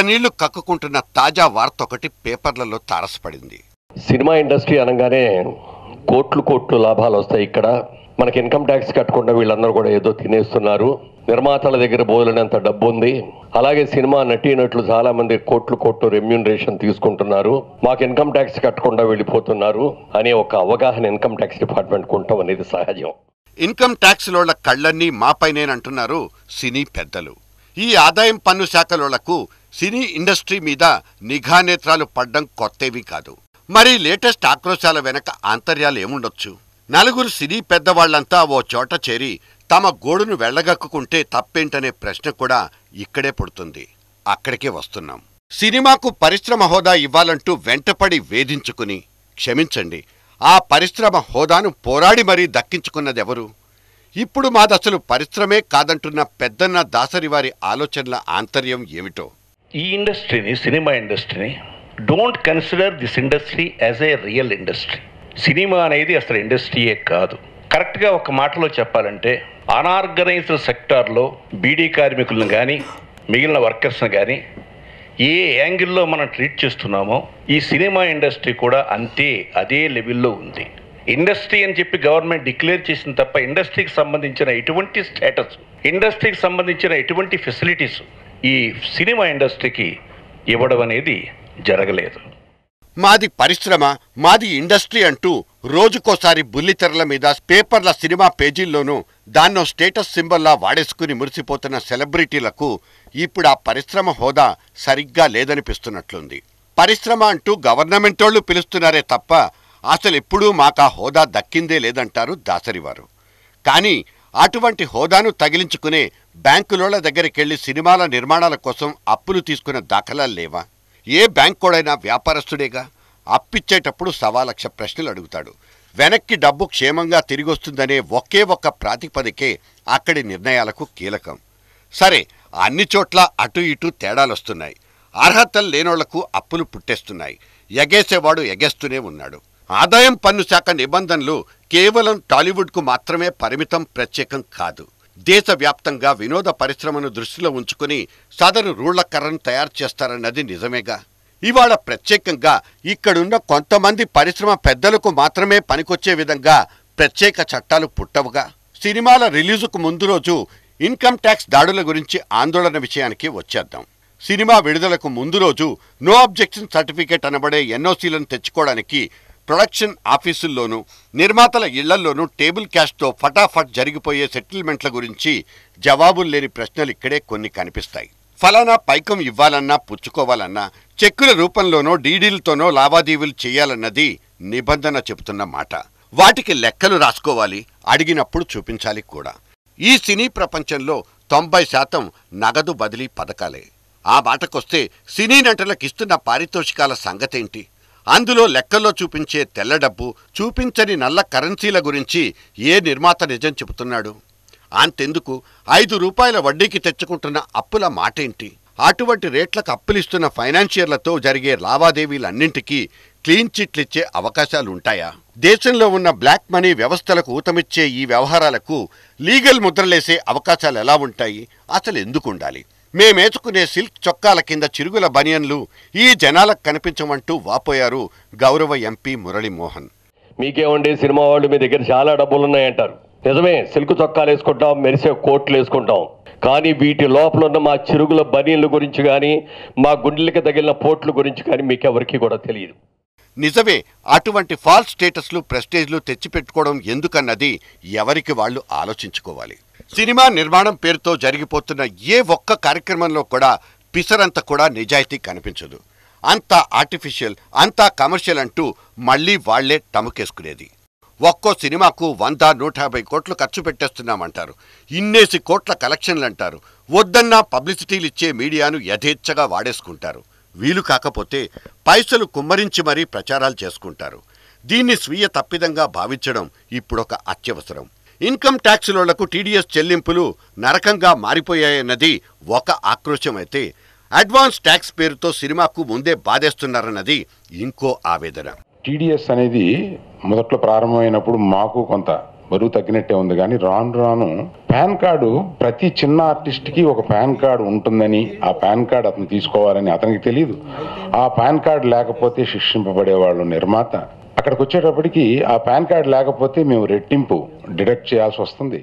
నీళ్లు కక్కుకుంటున్న తాజా వార్త ఒకటి పేపర్లలో తారసపడింది. సినిమా ఇండస్ట్రీ అనగానే కోట్లు లాభాలు వస్తాయి. ఇక్కడ మనకి ఇన్కమ్ ట్యాక్స్ కట్టకుండా వీళ్ళందరూ కూడా ఏదో తినేస్తున్నారు. నిర్మాతల దగ్గర బోలెనంత డబ్బు ఉంది. అలాగే సినిమా నటీనటులు చాలా మంది కోట్లు రెమ్యూనరేషన్ తీసుకుంటున్నారు. మాకు ఇన్కమ్ ట్యాక్స్ కట్టకుండా వెళ్ళిపోతున్నారు అనే ఒక అవగాహన ఇన్కమ్ ట్యాక్స్ డిపార్ట్మెంట్ ఉండటం అనేది సహజం. ఇన్కమ్ ట్యాక్స్ లోళ్ల కళ్లన్నీ మాపైనేనంటున్నారు సినీ పెద్దలు. ఈ ఆదాయం పన్ను శాఖలోళ్లకు సినీ ఇండస్ట్రీ మీద నిఘా నేత్రాలు పడ్డం కొత్తేవి కాదు. మరి లేటెస్ట్ ఆక్రోశాల వెనక ఆంతర్యాలు ఏముండొచ్చు? నలుగురు సినీ పెద్దవాళ్లంతా ఓ చోట చేరి తమ గోడును వెళ్లగక్కుంటే తప్పేంటనే ప్రశ్న కూడా ఇక్కడే పుడుతుంది. అక్కడికే వస్తున్నాం. సినిమాకు పరిశ్రమ హోదా ఇవ్వాలంటూ వెంటపడి వేధించుకుని, క్షమించండి, ఆ పరిశ్రమ హోదాను పోరాడి మరీ దక్కించుకున్నదెవరు? ఇప్పుడు మాదసలు పరిశ్రమే కాదంటున్న పెద్దన్న దాసరివారి ఆలోచనల ఆంతర్యం ఏమిటో? ఈ ఇండస్ట్రీని, సినిమా ఇండస్ట్రీని, don't consider this industry as a real industry. Cinema అనేది అసలు ఇండస్ట్రీయే కాదు. కరెక్ట్గా ఒక మాటలో చెప్పాలంటే అనార్గనైజ్డ్ సెక్టార్లో బీడీ కార్మికులను కానీ మిగిలిన వర్కర్స్ని కానీ ఏ యాంగిల్లో మనం ట్రీట్ చేస్తున్నామో ఈ సినిమా ఇండస్ట్రీ కూడా అంతే, అదే లెవెల్లో ఉంది. ఇండస్ట్రీ అని చెప్పి గవర్నమెంట్ డిక్లేర్ చేసిన తప్ప ఇండస్ట్రీకి సంబంధించిన ఎటువంటి స్టేటస్, ఇండస్ట్రీకి సంబంధించిన ఎటువంటి ఫెసిలిటీస్ ఈ సినిమా ఇండస్ట్రీకి ఇవ్వడం అనేది జరగలేదు. మాది పరిశ్రమ, మాది ఇండస్ట్రీ అంటూ రోజుకోసారి బుల్లితెరల మీద పేపర్ల సినిమా పేజీల్లోనూ దాన్నో స్టేటస్ సింబల్లా వాడేసుకుని మురిసిపోతున్న సెలబ్రిటీలకు ఇప్పుడు ఆ పరిశ్రమ హోదా సరిగ్గా లేదనిపిస్తున్నట్లుంది. పరిశ్రమ అంటూ గవర్నమెంటోళ్లు పిలుస్తున్నారే తప్ప అసలెప్పుడూ మాకా హోదా దక్కిందే లేదంటారు దాసరివారు. కానీ అటువంటి హోదాను తగిలించుకునే బ్యాంకులోళ్ల దగ్గరికెళ్లి సినిమాల నిర్మాణాల కోసం అప్పులు తీసుకున్న దాఖలాలు లేవా? ఏ బ్యాంకోడైనా వ్యాపారస్తుడేగా. అప్పిచ్చేటప్పుడు 1,00,000 ప్రశ్నలు అడుగుతాడు. వెనక్కి డబ్బు క్షేమంగా తిరిగొస్తుందనే ఒకే ఒక్క ప్రాతిపదికే అక్కడి నిర్ణయాలకు కీలకం. సరే, అన్ని చోట్ల అటు ఇటు తేడాలొస్తున్నాయి. అర్హతలు లేనోళ్లకు అప్పులు పుట్టేస్తున్నాయి. ఎగేసేవాడు ఎగేస్తూనే ఉన్నాడు. ఆదాయం పన్ను శాఖ నిబంధనలు కేవలం టాలీవుడ్కు మాత్రమే పరిమితం, ప్రత్యేకం కాదు. దేశవ్యాప్తంగా వినోద పరిశ్రమను దృష్టిలో ఉంచుకుని సదరు రూళ్ల కర్రను తయారు చేస్తారన్నది నిజమేగా. ఇవాళ ప్రత్యేకంగా ఇక్కడున్న కొంతమంది పరిశ్రమ పెద్దలకు మాత్రమే పనికొచ్చే విధంగా ప్రత్యేక చట్టాలు పుట్టవుగా. సినిమాల రిలీజుకు ముందు రోజు ఇన్కమ్ ట్యాక్స్ దాడుల గురించి ఆందోళన విషయానికి వచ్చేద్దాం. సినిమా విడుదలకు ముందు రోజు నో అబ్జెక్షన్ సర్టిఫికేట్ అనబడే ఎన్ఓసీలను తెచ్చుకోవడానికి ప్రొడక్షన్ ఆఫీసుల్లోనూ నిర్మాతల ఇళ్లల్లోనూ టేబుల్ క్యాష్తో ఫటాఫట్ జరిగిపోయే సెటిల్మెంట్ల గురించి జవాబులు లేని ప్రశ్నలు ఇక్కడే కొన్ని కనిపిస్తాయి. ఫలానా పైకం ఇవ్వాలన్నా పుచ్చుకోవాలన్నా చెక్కుల రూపంలోనో డీడీలతోనో లావాదేవీలు చేయాలన్నది నిబంధన చెబుతున్న మాట. వాటికి లెక్కలు రాసుకోవాలి, అడిగినప్పుడు చూపించాలి కూడా. ఈ సినీ ప్రపంచంలో 90% నగదు బదిలీ పథకాలే. ఆ మాటకొస్తే సినీ నటులకిస్తున్న పారితోషికాల సంగతేంటి? అందులో లెక్కల్లో చూపించే తెల్ల డబ్బు, చూపించని నల్ల కరెన్సీల గురించి ఏ నిర్మాత నిజం చెబుతున్నాడు? అంతెందుకు 5 రూపాయల వడ్డీకి తెచ్చుకుంటున్న అప్పుల మాటేంటి? అటువంటి రేట్లకు అప్పులిస్తున్న ఫైనాన్షియర్లతో జరిగే లావాదేవీలన్నింటికీ క్లీన్ చిట్లిచ్చే అవకాశాలుంటాయా? దేశంలో ఉన్న బ్లాక్ మనీ వ్యవస్థలకు ఊతమిచ్చే ఈ వ్యవహారాలకు లీగల్ ముద్రలేసే అవకాశాలు ఎలా ఉంటాయి? అసలు ఎందుకుండాలి? మేమేసుకునే సిల్క్ చొక్కాల కింద చిరుగుల బనియన్లు ఈ జనాలకు కనిపించమంటూ వాపోయారు గౌరవ ఎంపీ మురళీమోహన్. మీకేమండి, సినిమా వాళ్ళు మీ దగ్గర చాలా డబ్బులున్నాయంటారు. నిజమే, సిల్క్ చొక్కాలు వేసుకుంటాం, మెరిసే కోట్లు వేసుకుంటాం. కానీ వీటి లోపల ఉన్న మా చిరుగుల బనియన్ల గురించి కానీ మా గుండెలకి తగిలిన పోట్ల గురించి కానీ మీకెవరికి కూడా తెలియదు. నిజమే, అటువంటి ఫాల్స్ స్టేటస్లు, ప్రెస్టేజ్లు తెచ్చిపెట్టుకోవడం ఎందుకన్నది ఎవరికి వాళ్ళు ఆలోచించుకోవాలి. సినిమా నిర్మాణం పేరుతో జరిగిపోతున్న ఏ ఒక్క కార్యక్రమంలో కూడా పిసరంత కూడా నిజాయితీ కనిపించదు. అంతా ఆర్టిఫిషియల్, అంతా కమర్షియల్ అంటూ మళ్లీ వాళ్లే టముకేసుకునేది. ఒక్కో సినిమాకు 100-150 కోట్లు ఖర్చు పెట్టేస్తున్నామంటారు. ఇన్నేసి కోట్ల కలెక్షన్లంటారు. వద్దన్నా పబ్లిసిటీలిచ్చే మీడియాను యథేచ్ఛగా వాడేసుకుంటారు. వీలు కాకపోతే పైసలు కుమ్మరించి మరీ ప్రచారాలు చేసుకుంటారు. దీన్ని స్వీయ తప్పిదంగా భావించడం ఇప్పుడొక అత్యవసరం. ఇన్కమ్ ట్యాక్సులోళ్లకు టీడీఎస్ చెల్లింపులు నరకంగా మారిపోయాయన్నది ఒక ఆక్రోశమైతే, అడ్వాన్స్ ట్యాక్స్ పేరుతో సినిమాకు ముందే బాధేస్తున్నారన్నది ఇంకో ఆవేదన. టీడీఎస్ అనేది మొదట్లో ప్రారంభమైనప్పుడు మాకు కొంత బరువు తగ్గినట్టే ఉంది. కానీ రాను రాను పాన్ కార్డు ప్రతి చిన్న ఆర్టిస్ట్కి ఒక పాన్ కార్డు ఉంటుందని, ఆ పాన్ కార్డు అతను తీసుకోవాలని అతనికి తెలియదు. ఆ పాన్ కార్డు లేకపోతే శిక్షింపబడేవాళ్ళు నిర్మాత. అక్కడికి వచ్చేటప్పటికి ఆ పాన్ కార్డు లేకపోతే మేము రెట్టింపు డిడక్ట్ చేయాల్సి వస్తుంది.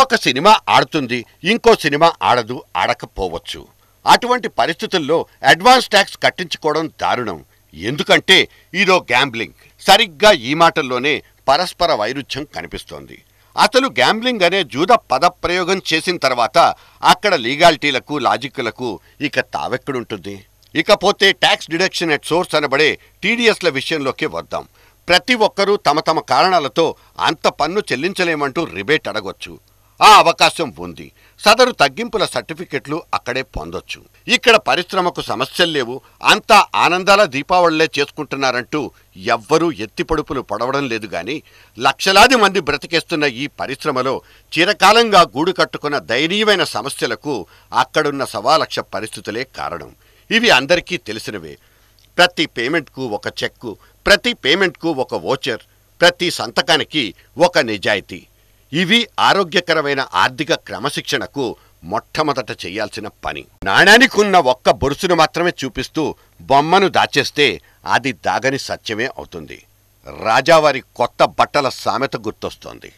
ఒక సినిమా ఆడుతుంది, ఇంకో సినిమా ఆడదు, ఆడకపోవచ్చు. అటువంటి పరిస్థితుల్లో అడ్వాన్స్ ట్యాక్స్ కట్టించుకోవడం దారుణం. ఎందుకంటే ఇదో గ్యాంబ్లింగ్. సరిగ్గా ఈ మాటల్లోనే పరస్పర వైరుధ్యం కనిపిస్తోంది. అసలు గ్యాంబ్లింగ్ అనే జూద పదప్రయోగం చేసిన తర్వాత అక్కడ లీగాలిటీలకు, లాజిక్లకు ఇక తావెక్కడుంటుంది? ఇకపోతే ట్యాక్స్ డిడక్షన్ ఎట్ సోర్స్ అనబడే టీడీఎస్ల విషయంలోకి వద్దాం. ప్రతి ఒక్కరూ తమ తమ కారణాలతో అంత పన్ను చెల్లించలేమంటూ రిబేట్ అడగొచ్చు. ఆ అవకాశం ఉంది. సదరు తగ్గింపుల సర్టిఫికెట్లు అక్కడే పొందొచ్చు. ఇక్కడ పరిశ్రమకు సమస్యలు లేవు, అంతా ఆనందాల దీపావళిలే చేసుకుంటున్నారంటూ ఎవ్వరూ ఎత్తిపడుపులు పడవడం లేదు. గాని లక్షలాది మంది బ్రతికేస్తున్న ఈ పరిశ్రమలో చిరకాలంగా గూడు కట్టుకున్న దయనీయమైన సమస్యలకు అక్కడున్న సవాలక్ష పరిస్థితులే కారణం. ఇవి అందరికీ తెలిసినవే. ప్రతి పేమెంట్కు ఒక చెక్కు, ప్రతి పేమెంట్కు ఒక వోచర్, ప్రతి సంతకానికి ఒక నిజాయితీ. ఇవి ఆరోగ్యకరమైన ఆర్థిక క్రమశిక్షణకు మొట్టమొదట చేయాల్సిన పని. నాణానికున్న ఒక్క బొరుసును మాత్రమే చూపిస్తూ బొమ్మను దాచేస్తే అది దాగని సత్యమే అవుతుంది. రాజావారి కొత్త బట్టల సామెత గుర్తొస్తోంది.